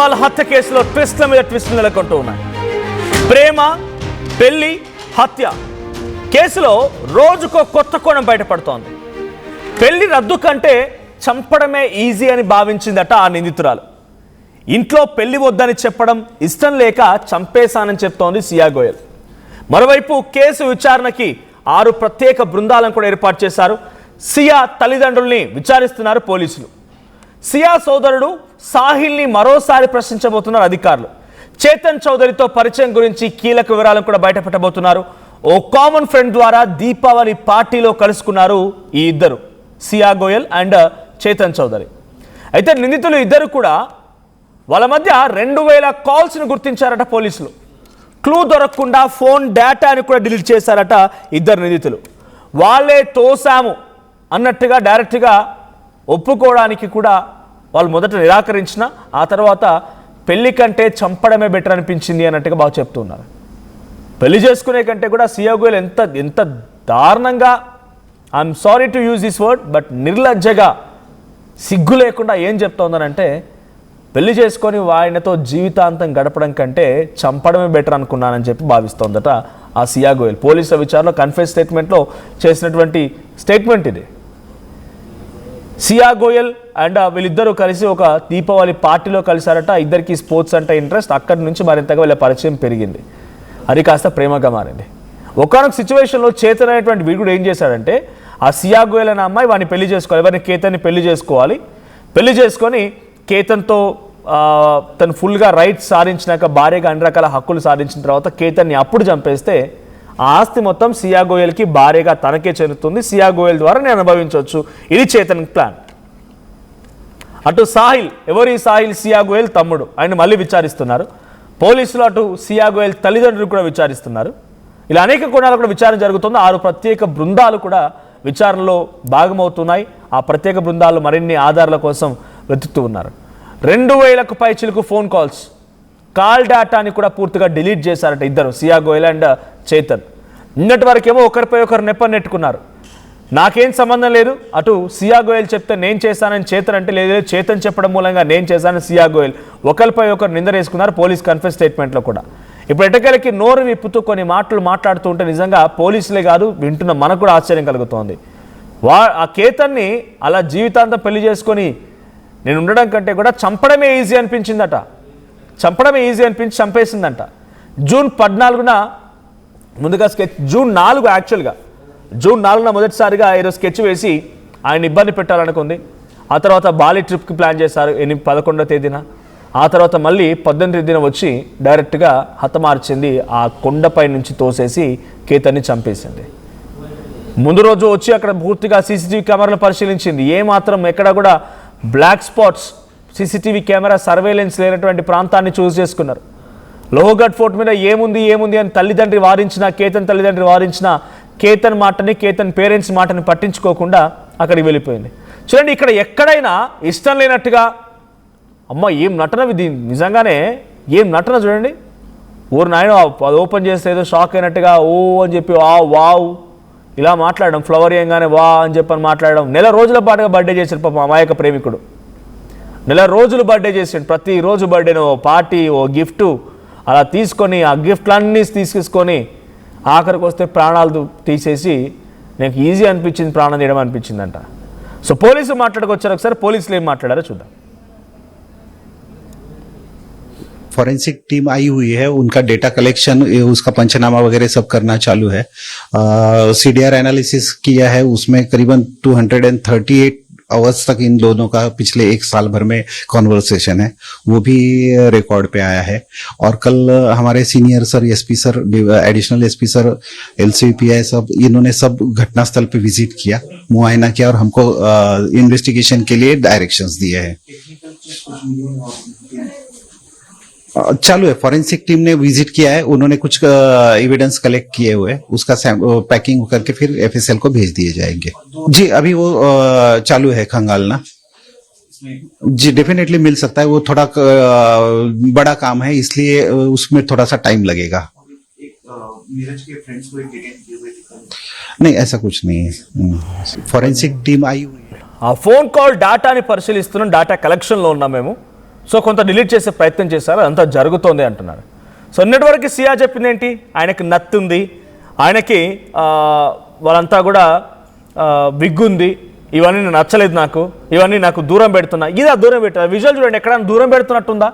వాళ్ళ హత్య కేసులో ట్విస్ట్ల మీద ట్విస్టులు నెలకొంటూ ఉన్నాయి. ప్రేమ, పెళ్లి, హత్య కేసులో రోజుకో కొత్త కోణం బయటపడుతోంది. పెళ్లి రద్దు కంటే చంపడమే ఈజీ అని భావించిందట ఆ నిందితురాలు. ఇంట్లో పెళ్లి వద్దని చెప్పడం ఇష్టం లేక చంపేశానని చెప్తోంది సియా గోయల్. మరోవైపు కేసు విచారణకి 6 ప్రత్యేక బృందాలను కూడా ఏర్పాటు చేశారు. సియా తల్లిదండ్రుల్ని విచారిస్తున్నారు పోలీసులు. సియా సోదరుడు సాహిల్ని మరోసారి ప్రశ్నించబోతున్నారు అధికారులు. చేతన్ చౌదరితో పరిచయం గురించి కీలక వివరాలను కూడా బయటపెట్టబోతున్నారు. ఓ కామన్ ఫ్రెండ్ ద్వారా దీపావళి పార్టీలో కలుసుకున్నారు ఈ ఇద్దరు, సియా గోయల్ అండ్ చేతన్ చౌదరి. అయితే నిందితులు ఇద్దరు కూడా వాళ్ళ మధ్య 2000 కాల్స్ను గుర్తించారట పోలీసులు. క్లూ దొరకకుండా ఫోన్ డేటాని కూడా డిలీట్ చేశారట ఇద్దరు నిందితులు. వాళ్ళే తోసాము అన్నట్టుగా డైరెక్ట్గా ఒప్పుకోవడానికి కూడా వాళ్ళు మొదట నిరాకరించిన ఆ తర్వాత పెళ్లి కంటే చంపడమే బెటర్ అనిపించింది అన్నట్టుగా బాగా చెప్తున్నారు. పెళ్లి చేసుకునే కంటే కూడా సియా గోయల్ ఎంత దారుణంగా, I'm sorry to use this word, but నిర్లజ్జగా సిగ్గు లేకుండా ఏం చెప్తోందనంటే పెళ్లి చేసుకొని ఆయనతో జీవితాంతం గడపడం కంటే చంపడమే బెటర్ అనుకున్నానని చెప్పి భావిస్తోందట ఆ సియా గోయల్. పోలీసుల విచారణలో కన్ఫెస్ స్టేట్మెంట్లో చేసినటువంటి స్టేట్మెంట్ ఇది. సియా గోయల్ అండ్ వీళ్ళిద్దరూ కలిసి ఒక దీపావళి పార్టీలో కలిశారట. ఇద్దరికి స్పోర్ట్స్ అంటే ఇంట్రెస్ట్. అక్కడి నుంచి మరింతగా వీళ్ళ పరిచయం పెరిగింది. అది కాస్త ప్రేమగా మారింది. ఒకనొక సిచ్యువేషన్లో చేతన్ అనేటువంటి వీడు ఏం చేశాడంటే ఆ సియా గోయల్ అనే అమ్మాయి వాడిని పెళ్లి చేసుకోవాలి, ఎవరిని కేతన్ని పెళ్లి చేసుకోవాలి. పెళ్లి చేసుకొని కేతన్తో తను ఫుల్గా రైట్స్ సాధించినాక, భార్యగా అన్ని రకాల హక్కులు సాధించిన తర్వాత కేతన్ని అప్పుడు చంపేస్తే ఆ ఆస్తి మొత్తం సియా గోయల్కి భార్యగా తనకే చెందుతుంది. సియా గోయల్ ద్వారా నేను అనుభవించవచ్చు. ఇది చేతన్ ప్లాన్. అటు సాహిల్, ఎవరి సాహిల్? సియా గోయల్ తమ్ముడు. ఆయన మళ్ళీ విచారిస్తున్నారు పోలీసులు. అటు సియా గోయల్ తల్లిదండ్రులు కూడా విచారిస్తున్నారు. ఇలా అనేక కోణాలు కూడా విచారణ జరుగుతుంది. 6 ప్రత్యేక బృందాలు కూడా విచారణలో భాగమవుతున్నాయి. ఆ ప్రత్యేక బృందాలు మరిన్ని ఆధారాల కోసం వెతుకుతూ ఉన్నారు. 2000కు పైచిలకు ఫోన్ కాల్స్, కాల్ డేటాని కూడా పూర్తిగా డిలీట్ చేశారట ఇద్దరు, సియా గోయల్ అండ్ చేతన్. నిన్నటి వరకేమో ఒకరిపై ఒకరు నెట్టుకున్నారు. నాకేం సంబంధం లేదు, అటు సియా గోయల్ చెప్తే నేను చేశానని చేతన్ అంటే, లేదు చేతన్ చెప్పడం మూలంగా నేను చేశానని సియా గోయల్. ఒకరిపై ఒకరు నిందరేసుకున్నారు పోలీస్ కన్ఫెస్ స్టేట్మెంట్లో కూడా. ఇప్పుడు ఎటకెలకి నోరు విప్పుతూ కొన్ని మాటలు మాట్లాడుతూ ఉంటే నిజంగా పోలీసులే కాదు వింటున్న మనకు కూడా ఆశ్చర్యం కలుగుతోంది. ఆ కేతన్ని అలా జీవితాంతం పెళ్లి చేసుకొని నేను ఉండడం కంటే కూడా చంపడమే ఈజీ అనిపించిందట. చంపడమే ఈజీ అనిపించి చంపేసిందంట. జూన్ 14న ముందుగా జూన్ 4 యాక్చువల్గా జూన్ 4న మొదటిసారిగా ఈరోజు స్కెచ్ వేసి ఆయన ఇబ్బంది పెట్టాలనుకుంది. ఆ తర్వాత బాలి ట్రిప్కి ప్లాన్ చేశారు 11వ తేదీన. ఆ తర్వాత మళ్ళీ 18వ తేదీన వచ్చి డైరెక్ట్గా హతమార్చింది. ఆ కొండపై నుంచి తోసేసి కేతన్ని చంపేసింది. ముందు రోజు వచ్చి అక్కడ పూర్తిగా సీసీటీవీ కెమెరాలు పరిశీలించింది. ఏమాత్రం ఎక్కడ కూడా black spots, CCTV camera surveillance లేనటువంటి ప్రాంతాన్ని చూస్ చేసుకున్నారు. లోహగఢ్ ఫోర్ట్ మీద ఏముంది అని తల్లిదండ్రి వారించిన, కేతన్ తల్లిదండ్రి వారించిన, కేతన్ మాటని, కేతన్ పేరెంట్స్ మాటని పట్టించుకోకుండా అక్కడికి వెళ్ళిపోయింది. చూడండి, ఇక్కడ ఎక్కడైనా ఇష్టం లేనట్టుగా, అమ్మ ఏం నటన ఇది, నిజంగానే ఏం నటన చూడండి. ఊరు నాయన అది ఓపెన్ చేస్తే ఏదో షాక్ అయినట్టుగా ఓ అని చెప్పి వావ్ ఇలా మాట్లాడడం, ఫ్లవర్ వేయంగానే వా అని చెప్పని మాట్లాడడం. నెల రోజుల పాటుగా బర్త్డే చేశాడు పాపం అమాయక ప్రేమికుడు. నెల రోజులు బర్త్డే చేసాడు. ప్రతిరోజు బర్త్డేను ఓ పార్టీ, ఓ గిఫ్ట్ అలా తీసుకొని ఆ గిఫ్ట్లన్నీ తీసుకొని ఆఖరికి వస్తే ప్రాణాలు తీసేసి నాకు ఈజీ అనిపించింది, ప్రాణం తీయడం అనిపించిందంట. సో పోలీసులు మాట్లాడుకొచ్చారు. ఒకసారి పోలీసులు ఏం మాట్లాడారో చూద్దాం. फॉरेंसिक टीम आई हुई है, उनका डेटा कलेक्शन, उसका पंचनामा वगैरह सब करना चालू है. सीडीआर एनालिसिस किया है, उसमें करीबन 238 आवर्स तक इन दोनों का पिछले 1 साल भर में कॉन्वर्सेशन है, वो भी रिकॉर्ड पे आया है. और कल हमारे senior sir, SP sir, additional SP sir, LCPI सब, इन्होंने सब घटनास्थल पे विजिट किया, मुआयना किया और हमको इन्वेस्टिगेशन के लिए डायरेक्शंस दिए हैं. चालू है. फॉरेंसिक टीम ने विजिट किया है, उन्होंने कुछ एविडेंस कलेक्ट किए हुए, उसका पैकिंग करके फिर एफएसएल को भेज दिए जाएंगे. जी अभी वो चालू है खंगालना. जी डेफिनेटली मिल सकता है, वो थोड़ा बड़ा काम है इसलिए उसमें थोड़ा सा टाइम लगेगा. नीरज के फ्रेंड्स को नहीं, ऐसा कुछ नहीं है. फॉरेंसिक टीम आई हुई है. ఆ ఫోన్ కాల్ డేటాని పరిశీలిస్తున్నాం. డేటా కలెక్షన్లో ఉన్నాం మేము. సో కొంత డిలీట్ చేసే ప్రయత్నం చేశారు, అదంతా జరుగుతోంది అంటున్నారు. సో నిన్నటి సియా చెప్పింది ఏంటి, ఆయనకి నత్తుంది, ఆయనకి వాళ్ళంతా కూడా విగ్గుంది, ఇవన్నీ నచ్చలేదు నాకు, ఇవన్నీ నాకు దూరం పెడుతున్నా. ఇది ఆ దూరం పెట్టారు. విజువల్ చూడండి, ఎక్కడైనా దూరం పెడుతున్నట్టుందా?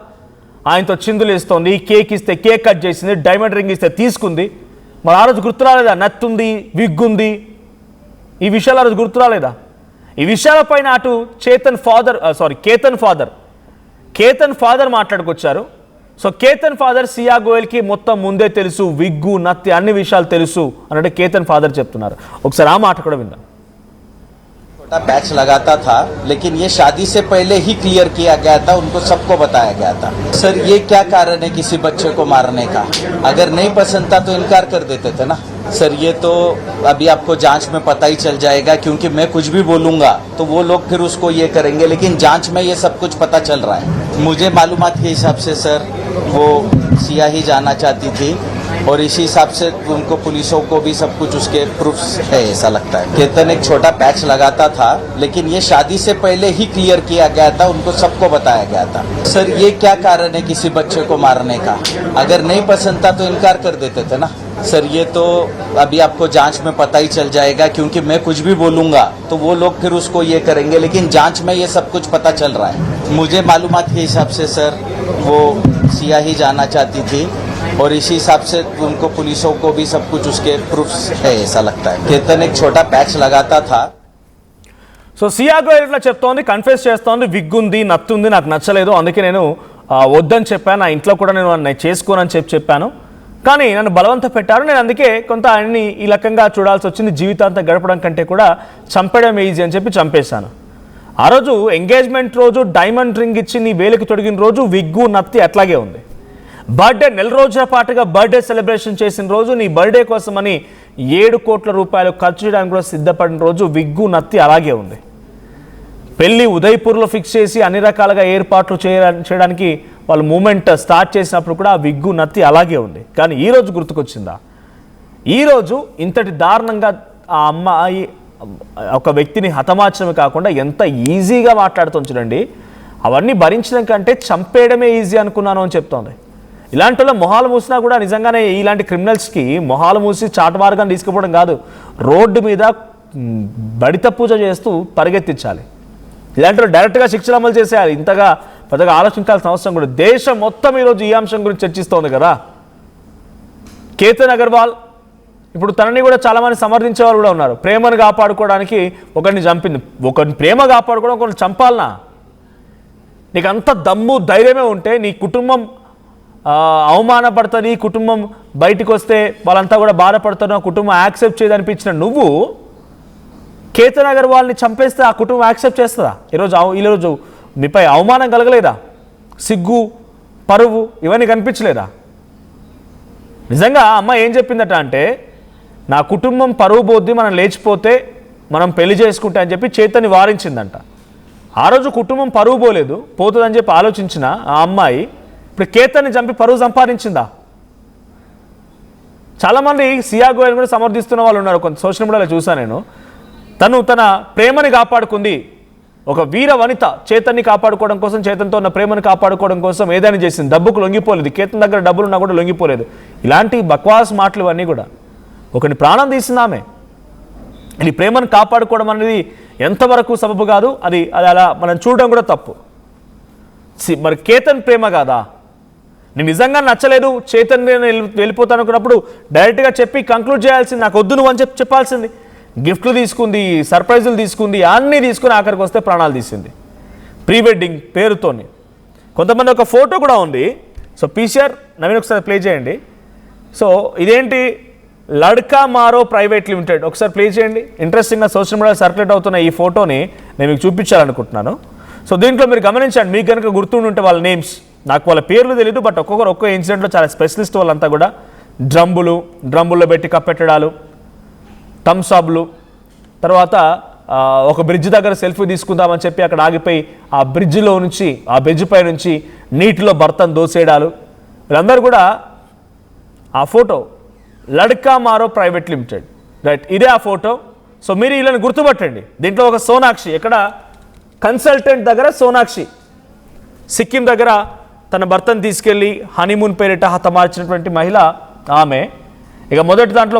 ఆయనతో చిందులు ఇస్తోంది, కేక్ ఇస్తే కేక్ కట్ చేసింది, డైమండ్ రింగ్ ఇస్తే తీసుకుంది. మరి ఆ రోజు గుర్తు రాలేదా నత్తుంది, విగ్గుంది, ఈ విషయాలు ఆ రోజు గుర్తు రాలేదా? ఈ విషయాలపైన అటు కేతన్ ఫాదర్ మాట్లాడుకొచ్చారు. సో కేతన్ ఫాదర్ సియా గోయల్కి మొత్తం ముందే తెలుసు, విగ్గు నత్తి అన్ని విషయాలు తెలుసు అన్నట్టు కేతన్ ఫాదర్ చెప్తున్నారు. ఒకసారి ఆ మాట కూడా విందాం. पैच लगाता था, लेकिन ये शादी से पहले ही क्लियर किया गया था, उनको सबको बताया गया था. सर ये क्या कारण है किसी बच्चे को मारने का? अगर नहीं पसंद था तो इनकार कर देते थे ना. सर ये तो अभी आपको जांच में पता ही चल जाएगा, क्योंकि मैं कुछ भी बोलूंगा तो वो लोग फिर उसको ये करेंगे, लेकिन जांच में ये सब कुछ पता चल रहा है. मुझे मालूमात के हिसाब से सर वो सिया ही जाना चाहती थी, और इसी हिसाब से उनको पुलिसों को भी सब कुछ उसके प्रूफ्स है, ऐसा लगता है. केतन एक छोटा पैच लगाता था, लेकिन ये शादी से पहले ही क्लियर किया गया था, उनको सबको बताया गया था. सर ये क्या कारण है किसी बच्चे को मारने का? अगर नहीं पसंद था तो इनकार कर देते थे ना. सर ये तो अभी आपको जांच में पता ही चल जाएगा, क्योंकि मैं कुछ भी बोलूंगा तो वो लोग फिर उसको ये करेंगे, लेकिन जांच में ये सब कुछ पता चल रहा है. मुझे मालूमात के हिसाब से सर वो सिया ही जाना चाहती थी, और इसी हिसाब से उनको पुलिसों को भी सब कुछ उसके प्रूफ्स है, ऐसा लगता है. केतन एक छोटा पैच लगाता था. సో సియా గోయల్ ఇట్లా చెప్తోంది, కన్ఫెస్ చేస్తోంది, విగ్గుంది నత్తుంది, నాకు నచ్చలేదు, అందుకే నేను వద్దని చెప్పాను, నా ఇంట్లో కూడా నేను చేసుకోనని చెప్పాను, కానీ నన్ను బలవంత పెట్టారు, నేను అందుకే కొంత ఆయన్ని ఈ రకంగా చూడాల్సి వచ్చింది, జీవితాంతం గడపడం కంటే కూడా చంపడం ఈజీ అని చెప్పి చంపేశాను. ఆ రోజు ఎంగేజ్మెంట్ రోజు డైమండ్ రింగ్ ఇచ్చి నీ వేలికి తొడిగిన రోజు విగ్గు నత్తి అట్లాగే ఉంది. బర్త్డే నెల రోజుల పాటుగా బర్త్డే సెలబ్రేషన్ చేసిన రోజు, నీ బర్త్డే కోసమని 7 కోట్ల రూపాయలు ఖర్చు చేయడానికి కూడా సిద్ధపడిన రోజు విగ్గు నత్తి అలాగే ఉంది. పెళ్లి ఉదయ్పూర్లో ఫిక్స్ చేసి అన్ని రకాలుగా ఏర్పాట్లు చేయడానికి వాళ్ళు మూమెంట్ స్టార్ట్ చేసినప్పుడు కూడా ఆ విగ్గు నత్తి అలాగే ఉంది. కానీ ఈరోజు గుర్తుకొచ్చిందా? ఈరోజు ఇంతటి దారుణంగా ఆ అమ్మాయి ఒక వ్యక్తిని హతమార్చడమే కాకుండా ఎంత ఈజీగా మాట్లాడుతుంది చూడండి. అవన్నీ భరించడం కంటే చంపేయడమే ఈజీ అనుకున్నాను అని చెప్తోంది. ఇలాంటి వాళ్ళ మొహాలు మూసినా కూడా నిజంగానే ఇలాంటి క్రిమినల్స్కి మొహాలు మూసి చాటు మార్గాన్ని తీసుకుపోవడం కాదు, రోడ్డు మీద బడిత పూజ చేస్తూ పరిగెత్తించాలి. ఇలాంటి డైరెక్ట్గా శిక్షలు అమలు చేసేయాలి. ఇంతగా పెద్దగా ఆలోచించాల్సిన అవసరం కూడా. దేశం మొత్తం ఈరోజు ఈ అంశం గురించి చర్చిస్తోంది కదా. కేతన్ అగర్వాల్ ఇప్పుడు తనని కూడా చాలామంది సమర్థించే వాళ్ళు కూడా ఉన్నారు. ప్రేమను కాపాడుకోవడానికి ఒకరిని చంపింది, ఒకరిని ప్రేమ కాపాడుకోవడం ఒకరిని చంపాలనా? నీకు అంత దమ్ము ధైర్యమే ఉంటే నీ కుటుంబం అవమానపడుతుంది, కుటుంబం బయటికి వస్తే వాళ్ళంతా కూడా బాధపడుతున్నా, కుటుంబం యాక్సెప్ట్ చేయదనిపించిన నువ్వు కేతన్ అగర్వాల్ని చంపేస్తే ఆ కుటుంబం యాక్సెప్ట్ చేస్తుందా? ఈరోజు మీపై అవమానం కలగలేదా? సిగ్గు, పరువు ఇవన్నీ కనిపించలేదా? నిజంగా అమ్మ ఏం చెప్పిందట అంటే, నా కుటుంబం పరువు పోద్ది, మనం లేచిపోతే మనం పెళ్లి చేసుకుంటా అని చెప్పి చేతన్ని వారించిందంట. ఆ రోజు కుటుంబం పరువు పోలేదు, పోతుందని చెప్పి ఆలోచించిన ఆ అమ్మాయి ఇప్పుడు కేతన్ని చంపి పరువు సంపాదించిందా? చాలామంది సియా గోయల్ కూడా సమర్థిస్తున్న వాళ్ళు ఉన్నారు. కొంత సోషల్ మీడియాలో చూసాను నేను. తన ప్రేమని కాపాడుకుంది, ఒక వీర వనిత చేతన్ని కాపాడుకోవడం కోసం, చేతన్తో ఉన్న ప్రేమను కాపాడుకోవడం కోసం ఏదైనా చేసింది, డబ్బుకు లొంగిపోలేదు. కేతన్ దగ్గర డబ్బులు ఉన్నా కూడా లొంగిపోలేదు. ఇలాంటి బక్వాస్ మాటలు ఇవన్నీ కూడా. ఒకరిని ప్రాణం తీసింది ఆమె. ఇది ప్రేమను కాపాడుకోవడం అనేది ఎంతవరకు సబబు కాదు, అది అలా మనం చూడడం కూడా తప్పు. మరి కేతన్ ప్రేమ కాదా? నేను నిజంగా నచ్చలేదు, చేతన్ వెళ్ళిపోతాను అనుకున్నప్పుడు డైరెక్ట్గా చెప్పి కంక్లూడ్ చేయాల్సింది, నాకు వద్దు నువ్వు అని చెప్పాల్సింది. గిఫ్ట్లు తీసుకుంది, సర్ప్రైజులు తీసుకుంది, అన్నీ తీసుకుని ఆఖరికి వస్తే ప్రాణాలు తీసింది ప్రీ వెడ్డింగ్ పేరుతోని. కొంతమంది ఒక ఫోటో కూడా ఉంది. సో పీసీఆర్ నవీన్ ఒకసారి ప్లే చేయండి. సో ఇదేంటి, లడ్కా మారో ప్రైవేట్ లిమిటెడ్, ఒకసారి ప్లే చేయండి. ఇంట్రెస్టింగ్గా సోషల్ మీడియా సర్క్యులేట్ అవుతున్న ఈ ఫోటోని నేను మీకు చూపించాలనుకుంటున్నాను. సో దీంట్లో మీరు గమనించండి, మీకు కనుక గుర్తుంటే వాళ్ళ నేమ్స్, నాకు వాళ్ళ పేర్లు తెలియదు, బట్ ఒక్కొక్క ఇన్సిడెంట్లో చాలా స్పెషలిస్ట్ వాళ్ళంతా కూడా. డ్రమ్ముల్లో పెట్టి కప్పెట్టడాలు, థమ్సాప్లు, తర్వాత ఒక బ్రిడ్జ్ దగ్గర సెల్ఫీ తీసుకుందామని చెప్పి అక్కడ ఆగిపోయి ఆ బ్రిడ్జ్ పై నుంచి నీటిలో భర్తను దోసేయడాలు, వీళ్ళందరూ కూడా ఆ ఫోటో లడ్కా మారో ప్రైవేట్ లిమిటెడ్, రైట్, ఇదే ఆ ఫోటో. సో మీరు వీళ్ళని గుర్తుపట్టండి. దీంట్లో ఒక సోనాక్షి, ఎక్కడ కన్సల్టెంట్ దగ్గర సిక్కిం దగ్గర తన భర్తను తీసుకెళ్ళి హనీమూన్ పేరిట హతమార్చినటువంటి మహిళ ఆమె. ఇక మొదటి దాంట్లో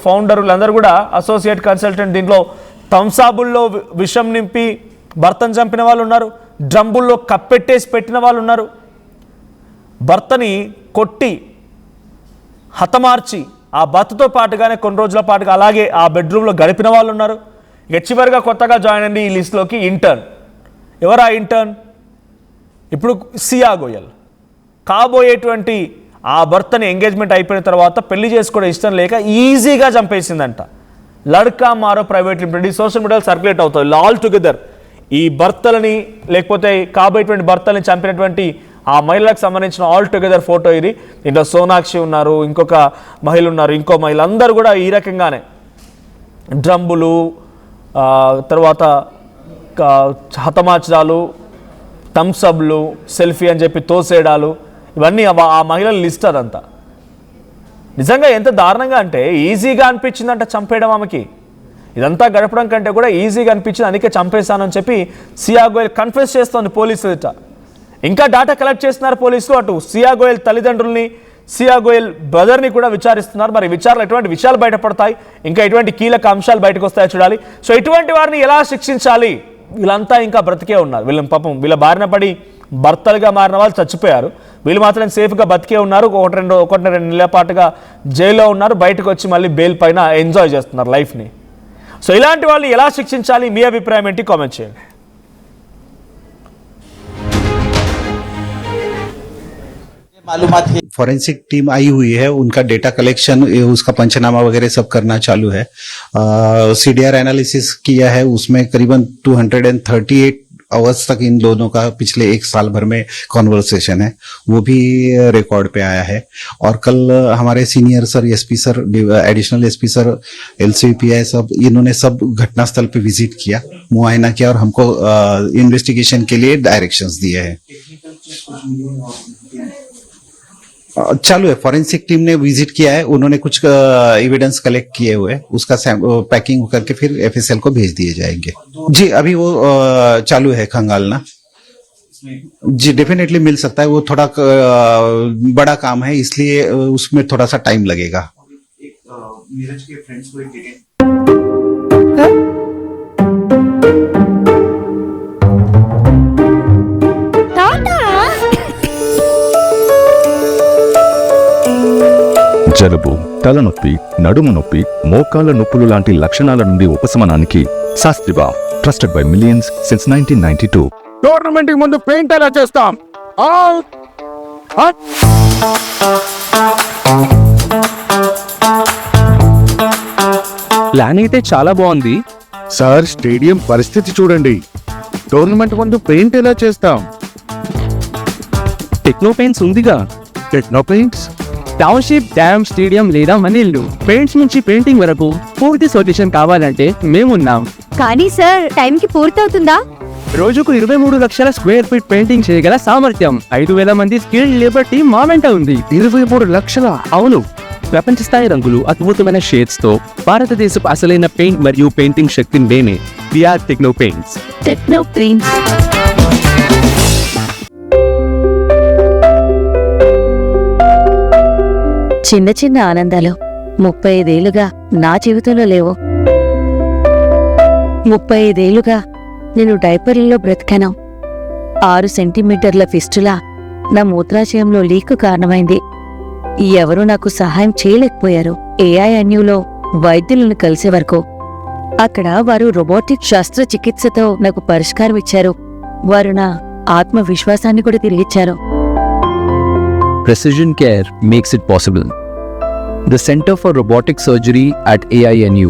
ఫౌండర్లు అందరూ కూడా అసోసియేట్ కన్సల్టెంట్. దీంట్లో థమ్సాబుల్లో విషం నింపి భర్తను చంపిన వాళ్ళు ఉన్నారు, డ్రమ్బుల్లో కప్పెట్టేసి పెట్టిన వాళ్ళు ఉన్నారు, భర్తని కొట్టి హతమార్చి ఆ భర్తతో పాటుగానే కొన్ని రోజుల పాటుగా అలాగే ఆ బెడ్రూమ్లో గడిపిన వాళ్ళు ఉన్నారు. ఇక చివరిగా కొత్తగా జాయిన్ అయింది ఈ లిస్టులోకి ఇంటర్న్. ఎవరా ఇంటర్న్? ఇప్పుడు సియా గోయల్ కాబోయేటువంటి ఆ భర్తని ఎంగేజ్మెంట్ అయిపోయిన తర్వాత పెళ్లి చేసుకోవడం ఇష్టం లేక ఈజీగా చంపేసిందంట. లడ్కా మారో ప్రైవేట్ లిమిటెడ్. ఈ సోషల్ మీడియాలో సర్క్యులేట్ అవుతుంది. ఆల్ టుగెదర్ ఈ భర్తలని లేకపోతే కాబోయేటువంటి భర్తల్ని చంపినటువంటి ఆ మహిళలకు సంబంధించిన ఆల్ టుగెదర్ ఫోటో ఇది. దీంట్లో సోనాక్షి ఉన్నారు, ఇంకొక మహిళ ఉన్నారు, ఇంకో మహిళ, అందరూ కూడా ఈ రకంగానే డ్రమ్బులు, తర్వాత హతమార్చడాలు, థమ్సప్లు, సెల్ఫీ అని చెప్పి తోసేయడాలు, ఇవన్నీ ఆ మహిళల లిస్ట్ అదంతా. నిజంగా ఎంత దారుణంగా అంటే ఈజీగా అనిపించిందంట చంపేయడం ఆమెకి. ఇదంతా గడపడం కంటే కూడా ఈజీగా అనిపించింది, అందుకే చంపేశానని చెప్పి సియా గోయల్ కన్ఫెస్ చేస్తోంది పోలీసులు. ఇంకా డేటా కలెక్ట్ చేస్తున్నారు పోలీసులు. అటు సియా గోయల్ తల్లిదండ్రుల్ని, సియా గోయల్ బ్రదర్ని కూడా విచారిస్తున్నారు. మరి విచారణలో ఎటువంటి విషయాలు బయటపడతాయి, ఇంకా ఎటువంటి కీలక అంశాలు బయటకు వస్తాయో చూడాలి. సో ఇటువంటి వారిని ఎలా శిక్షించాలి? వీళ్ళంతా ఇంకా బ్రతికే ఉన్నారు. వీళ్ళ బారిన పడి భర్తలుగా మారిన వాళ్ళు చచ్చిపోయారు, వీళ్ళు మాత్రం సేఫ్గా బతికే ఉన్నారు. ఒకటి రెండు నెలల పాటుగా జైల్లో ఉన్నారు, బయటకు వచ్చి మళ్ళీ బెయిల్ పైన ఎంజాయ్ చేస్తున్నారు లైఫ్ని. సో ఇలాంటి వాళ్ళు ఎలా శిక్షించాలి? మీ అభిప్రాయం ఏంటి? కామెంట్ చేయండి. फॉरेंसिक टीम आई हुई है, उनका डेटा कलेक्शन, उसका पंचनामा वगैरह सब करना चालू है. सीडीआर एनालिसिस किया है, उसमें करीबन 238 आवर्स तक इन दोनों का पिछले एक साल भर में कॉन्वर्सेशन है, वो भी रिकॉर्ड पे आया है. और कल हमारे senior sir, SP sir, additional SP sir, LCPI सब, इन्होंने सब घटनास्थल पे विजिट किया, मुआयना किया और हमको इन्वेस्टिगेशन के लिए डायरेक्शंस दिए हैं. चालू है. फॉरेंसिक टीम ने विजिट किया है, उन्होंने कुछ एविडेंस कलेक्ट किए हुए, उसका पैकिंग करके फिर एफएसएल को भेज दिए जाएंगे. जी अभी वो चालू है खंगालना. जी डेफिनेटली मिल सकता है, वो थोड़ा बड़ा काम है, इसलिए उसमें थोड़ा सा टाइम लगेगा. नीरज के फ्रेंड्स को జలుబు, తలనొప్పి, నడుము నొప్పి, మోకాళ్ల నొప్పులు లాంటి లక్షణాల నుండి ఉపశమనానికి శాస్త్రిబా, trusted by millions since 1992. Tournament కి ముందు పెయింట్ ఎలా చేస్తాం? ప్లాన్ అయితే చాలా బాగుంది సార్, స్టేడియం పరిస్థితి చూడండి. టోర్నమెంట్ ముందు పెయింట్ ఎలా చేస్తాం? టెక్నో పెయింట్స్ ఉందిగా. Techno paints, township, dam, stadium లేదా మనీళ్లు, పెయింట్స్ నుంచి పెయింటింగ్ వరకు పూర్తి సొల్యూషన్ కావాలంటే మేమున్నాం. కానీ సార్, టైంకి పూర్తవుతుందా? రోజుకు 23 లక్షల స్క్వేర్ ఫీట్ పెయింటింగ్ చేయగల సామర్థ్యం, 5,000 మంది స్కిల్డ్ లేబర్ టీమ్ మా వెంట ఉంది. 23 లక్షల? అవును. ప్రపంచ స్థాయి రంగులు, అద్భుతమైన షేడ్స్ తో భారతదేశపు అసలైన పెయింట్ మరియు పెయింటింగ్ శక్తిని నేనే. We are Techno Paints. Techno Paints. చిన్న చిన్న ఆనందాలు 35 ఏళ్లుగా నా జీవితంలో లేవు. 35 ఏళ్లుగా నేను డైపర్లలో బ్రతికాను. 6 సెంటీమీటర్ల ఫిస్టులా నా మూత్రాశయంలో లీకు కారణమైంది. ఎవరూ నాకు సహాయం చేయలేకపోయారు. ఏఐఎన్యూలో వైద్యులను కలిసే వరకు. అక్కడ వారు రోబోటిక్ శస్త్రచికిత్సతో నాకు పరిష్కారం ఇచ్చారు. వారు నా ఆత్మవిశ్వాసాన్ని కూడా తిరిగిచ్చారు. Precision care makes it possible. The Center for Robotic Surgery at AINU